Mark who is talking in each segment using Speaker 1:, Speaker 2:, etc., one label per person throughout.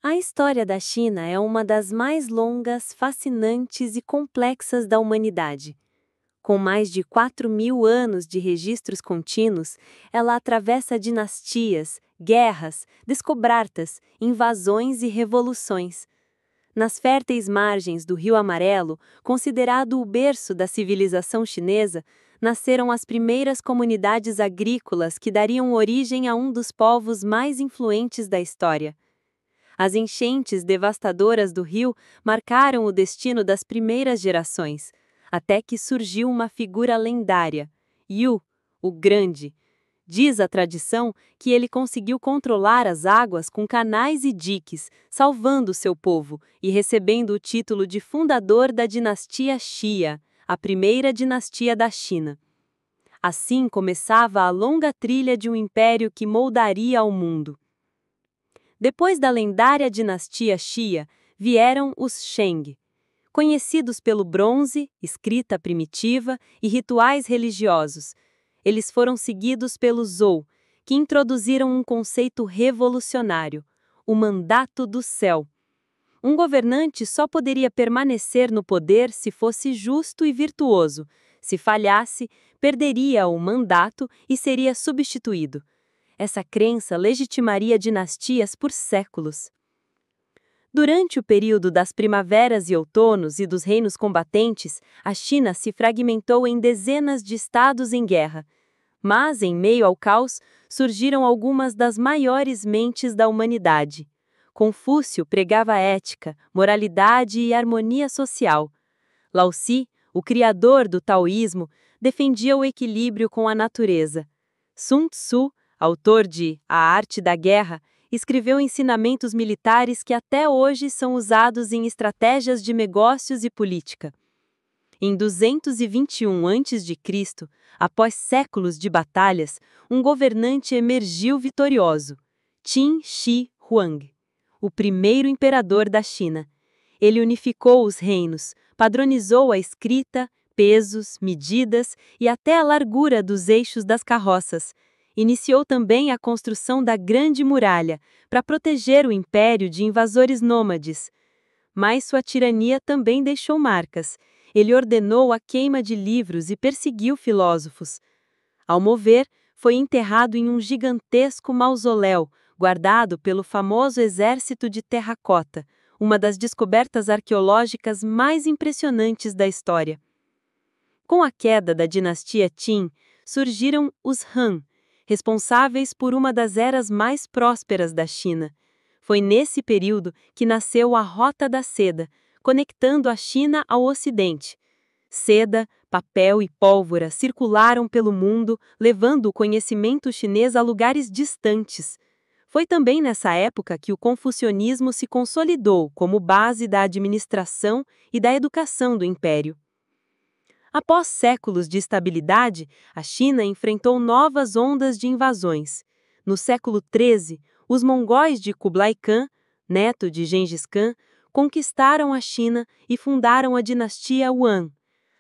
Speaker 1: A história da China é uma das mais longas, fascinantes e complexas da humanidade. Com mais de 4.000 anos de registros contínuos, ela atravessa dinastias, guerras, descobertas, invasões e revoluções. Nas férteis margens do Rio Amarelo, considerado o berço da civilização chinesa, nasceram as primeiras comunidades agrícolas que dariam origem a um dos povos mais influentes da história. As enchentes devastadoras do rio marcaram o destino das primeiras gerações, até que surgiu uma figura lendária, Yu, o Grande. Diz a tradição que ele conseguiu controlar as águas com canais e diques, salvando seu povo e recebendo o título de fundador da dinastia Xia, a primeira dinastia da China. Assim começava a longa trilha de um império que moldaria o mundo. Depois da lendária dinastia Xia, vieram os Shang. Conhecidos pelo bronze, escrita primitiva e rituais religiosos, eles foram seguidos pelos Zhou, que introduziram um conceito revolucionário, o mandato do céu. Um governante só poderia permanecer no poder se fosse justo e virtuoso. Se falhasse, perderia o mandato e seria substituído. Essa crença legitimaria dinastias por séculos. Durante o período das primaveras e outonos e dos reinos combatentes, a China se fragmentou em dezenas de estados em guerra. Mas, em meio ao caos, surgiram algumas das maiores mentes da humanidade. Confúcio pregava ética, moralidade e harmonia social. Lao Tzu, o criador do taoísmo, defendia o equilíbrio com a natureza. Sun Tzu, autor de A Arte da Guerra, escreveu ensinamentos militares que até hoje são usados em estratégias de negócios e política. Em 221 a.C., após séculos de batalhas, um governante emergiu vitorioso, Qin Shi Huang, o primeiro imperador da China. Ele unificou os reinos, padronizou a escrita, pesos, medidas e até a largura dos eixos das carroças. Iniciou também a construção da Grande Muralha, para proteger o império de invasores nômades. Mas sua tirania também deixou marcas. Ele ordenou a queima de livros e perseguiu filósofos. Ao morrer, foi enterrado em um gigantesco mausoléu, guardado pelo famoso Exército de Terracota, uma das descobertas arqueológicas mais impressionantes da história. Com a queda da dinastia Qin, surgiram os Han, responsáveis por uma das eras mais prósperas da China. Foi nesse período que nasceu a Rota da Seda, conectando a China ao Ocidente. Seda, papel e pólvora circularam pelo mundo, levando o conhecimento chinês a lugares distantes. Foi também nessa época que o confucionismo se consolidou como base da administração e da educação do império. Após séculos de estabilidade, a China enfrentou novas ondas de invasões. No século XIII, os mongóis de Kublai Khan, neto de Gengis Khan, conquistaram a China e fundaram a dinastia Yuan.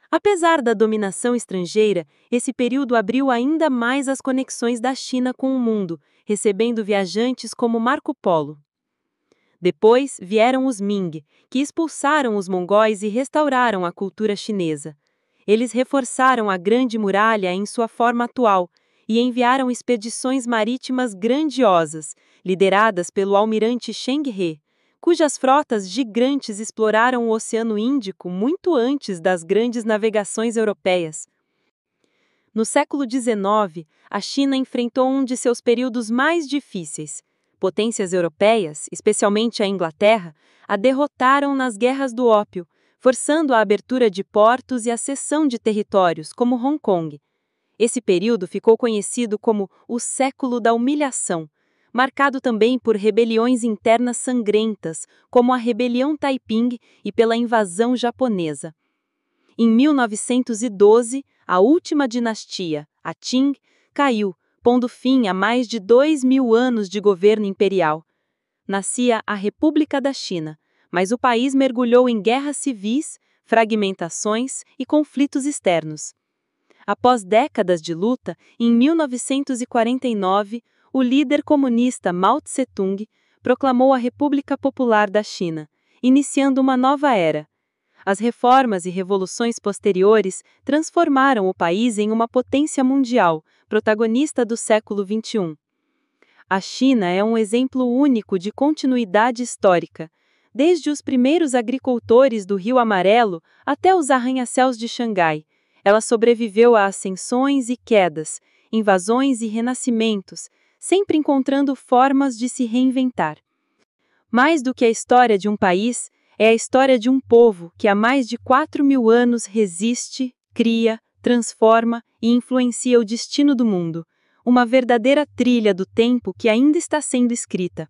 Speaker 1: Apesar da dominação estrangeira, esse período abriu ainda mais as conexões da China com o mundo, recebendo viajantes como Marco Polo. Depois vieram os Ming, que expulsaram os mongóis e restauraram a cultura chinesa. Eles reforçaram a Grande Muralha em sua forma atual e enviaram expedições marítimas grandiosas, lideradas pelo almirante Cheng He, cujas frotas gigantes exploraram o Oceano Índico muito antes das grandes navegações europeias. No século XIX, a China enfrentou um de seus períodos mais difíceis. Potências europeias, especialmente a Inglaterra, a derrotaram nas guerras do ópio, forçando a abertura de portos e a cessão de territórios, como Hong Kong. Esse período ficou conhecido como o Século da Humilhação, marcado também por rebeliões internas sangrentas, como a Rebelião Taiping e pela invasão japonesa. Em 1912, a última dinastia, a Qing, caiu, pondo fim a mais de 2.000 anos de governo imperial. Nascia a República da China, mas o país mergulhou em guerras civis, fragmentações e conflitos externos. Após décadas de luta, em 1949, o líder comunista Mao Tse-tung proclamou a República Popular da China, iniciando uma nova era. As reformas e revoluções posteriores transformaram o país em uma potência mundial, protagonista do século XXI. A China é um exemplo único de continuidade histórica. Desde os primeiros agricultores do Rio Amarelo até os arranha-céus de Xangai, ela sobreviveu a ascensões e quedas, invasões e renascimentos, sempre encontrando formas de se reinventar. Mais do que a história de um país, é a história de um povo que há mais de 4.000 anos resiste, cria, transforma e influencia o destino do mundo. Uma verdadeira trilha do tempo que ainda está sendo escrita.